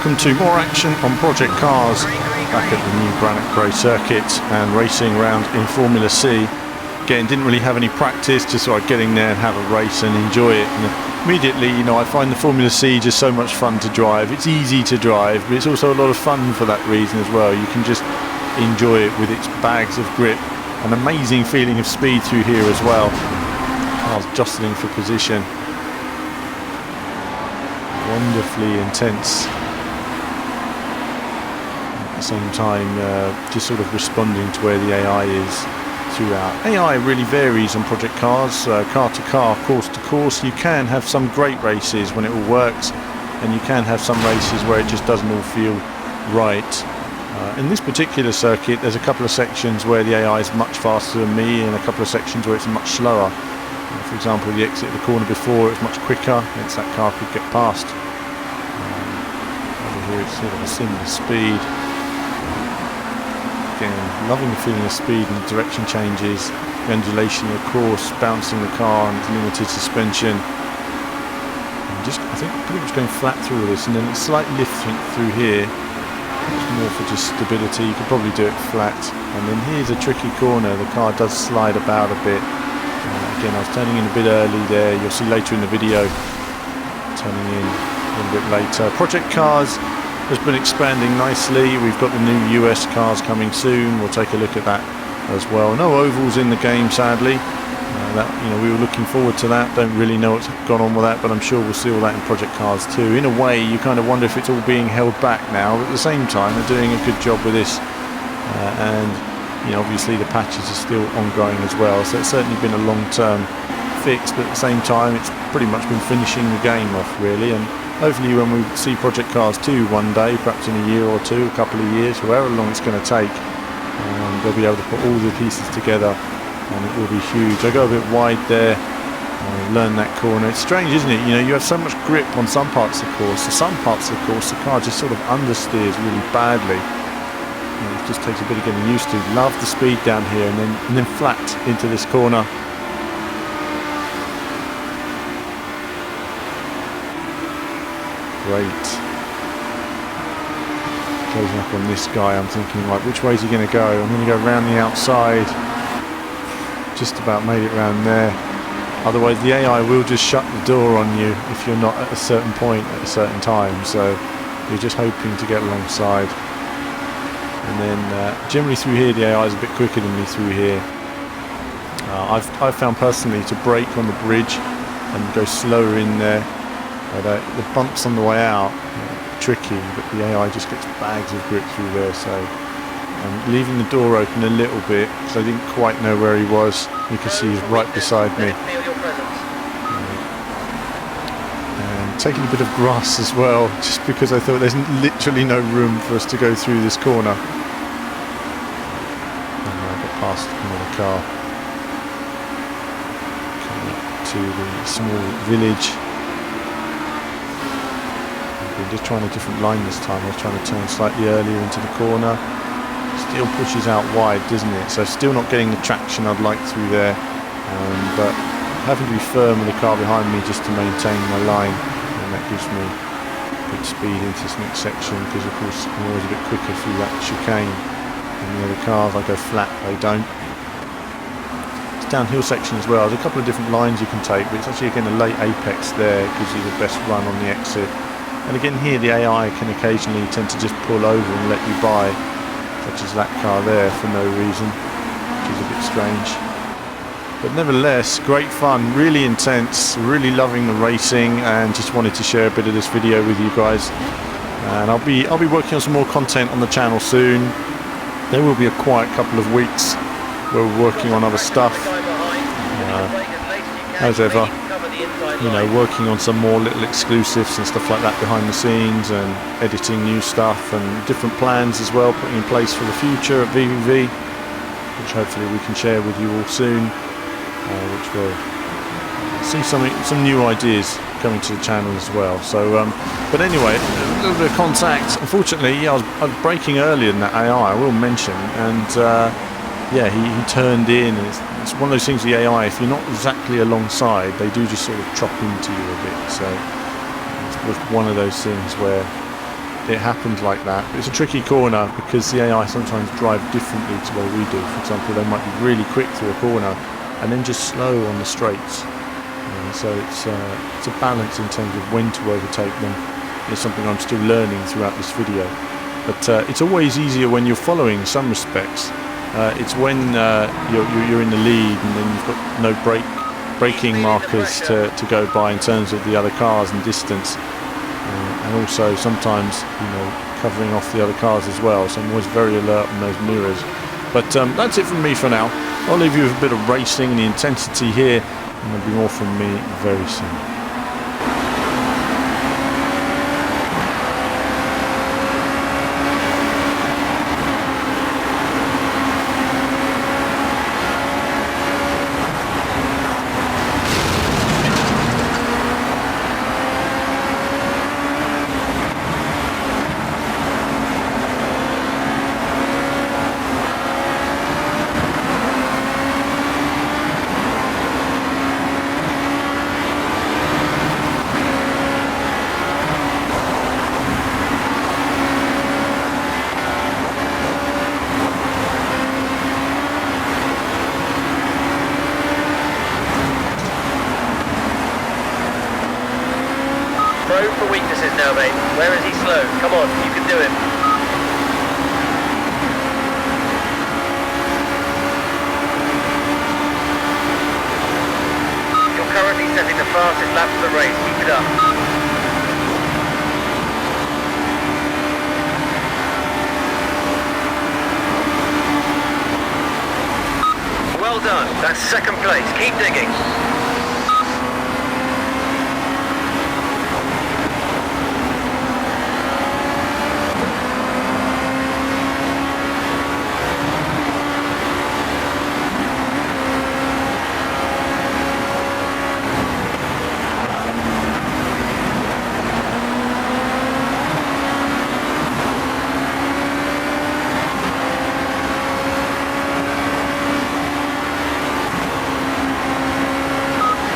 welcome to more action on Project Cars back at the new Bannochbrae circuit and racing around in Formula C. Again, didn't really have any practice, just sort of getting there and have a race and enjoy it. And immediately, you know, I find the Formula C just so much fun to drive. It's easy to drive, but it's also a lot of fun for that reason as well. You can just enjoy it with its bags of grip. An amazing feeling of speed through here as well. Cars jostling for position. Wonderfully intense. At the same time, just sort of responding to where the AI is throughout. AI really varies on Project Cars, car to car, course to course. You can have some great races when it all works, and you can have some races where it just doesn't all feel right. In this particular circuit, there's a couple of sections where the AI is much faster than me, and a couple of sections where it's much slower. For example, the exit of the corner before, it was much quicker, hence that car could get past. Over here it's sort of a similar speed. Again, loving the feeling of speed and the direction changes, the undulation of the course, bouncing the car and its limited suspension. And just, I think, pretty much going flat through all this, and then a slight lift through here. It's more for just stability. You could probably do it flat. And then here's a tricky corner. The car does slide about a bit. Again, I was turning in a bit early there. You'll see later in the video. Turning in a little bit later. Project Cars has been expanding nicely. We've got the new US cars coming soon. We'll take a look at that as well. No ovals in the game, sadly. We were looking forward to that. Don't really know what's gone on with that, but I'm sure we'll see all that in Project Cars too. In a way, you kind of wonder if it's all being held back now, but at the same time, they're doing a good job with this. Obviously the patches are still ongoing as well, so it's certainly been a long-term fix, but at the same time, it's pretty much been finishing the game off, really. And hopefully when we see Project Cars 2 one day, perhaps in a year or two, a couple of years, however long it's going to take, they'll be able to put all the pieces together. And it will be huge. I go a bit wide there, learn that corner. It's strange, isn't it? You know, you have so much grip on some parts of the course. So some parts of the course, the car just sort of understeers really badly. It just takes a bit of getting used to. Love the speed down here, and then flat into this corner. Great. Closing up on this guy, I'm thinking, right, which way is he going to go? I'm going to go around the outside. Just about made it around there. Otherwise the AI will just shut the door on you if you're not at a certain point at a certain time, so you're just hoping to get alongside. And then generally through here the AI is a bit quicker than me through here. I've found personally to brake on the bridge and go slower in there, but the bumps on the way out are tricky, but the AI just gets bags of grip through there. So I'm leaving the door open a little bit because I didn't quite know where he was. You can see he's right beside me. And taking a bit of grass as well, just because I thought there's literally no room for us to go through this corner. And I got past another car. Coming up to the small village. I've been just trying a different line this time. I was trying to turn slightly earlier into the corner. Still pushes out wide, doesn't it? So still not getting the traction I'd like through there, but having to be firm with the car behind me just to maintain my line, and that gives me good speed into this next section, because of course I'm always a bit quicker through that chicane. And the other cars, I go flat, they don't. It's downhill section as well. There's a couple of different lines you can take, but it's actually again a late apex there, gives you the best run on the exit. And again here the AI can occasionally tend to just pull over and let you by, such as that car there, for no reason, which is a bit strange. But nevertheless, great fun, really intense, really loving the racing, and just wanted to share a bit of this video with you guys. And I'll be working on some more content on the channel soon. There will be a quiet couple of weeks where we're working on other stuff. As ever, working on some more little exclusives and stuff like that behind the scenes, and editing new stuff and different plans as well, putting in place for the future at VVV, which hopefully we can share with you all soon, which will see some new ideas coming to the channel as well. So, but anyway, a little bit of contact. Unfortunately, I was braking earlier than that AI, I will mention, and yeah, he turned in, and it's one of those things, the AI, if you're not exactly alongside, they do just sort of chop into you a bit. So it was one of those things where it happened like that. It's a tricky corner because the AI sometimes drive differently to what we do. For example, they might be really quick through a corner and then just slow on the straights. So it's a balance in terms of when to overtake them. It's something I'm still learning throughout this video. But it's always easier when you're following in some respects. It's when you're in the lead and then you've got no braking markers to go by in terms of the other cars and distance. And also sometimes, covering off the other cars as well. So I'm always very alert on those mirrors. But that's it from me for now. I'll leave you with a bit of racing, the intensity here, and there'll be more from me very soon. Room for weaknesses now, mate. Where is he slow? Come on, you can do it. You're currently setting the fastest lap of the race. Keep it up. Well done. That's second place. Keep digging.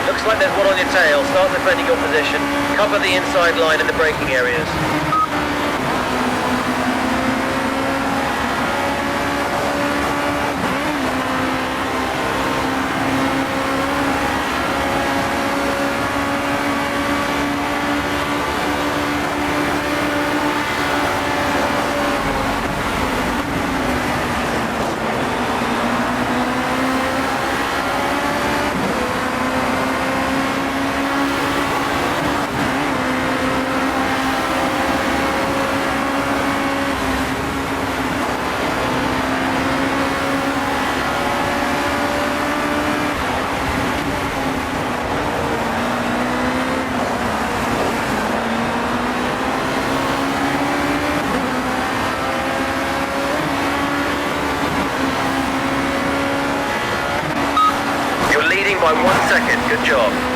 Looks like there's one on your tail. Start defending your position. Cover the inside line in the braking areas. By 1 second, good job.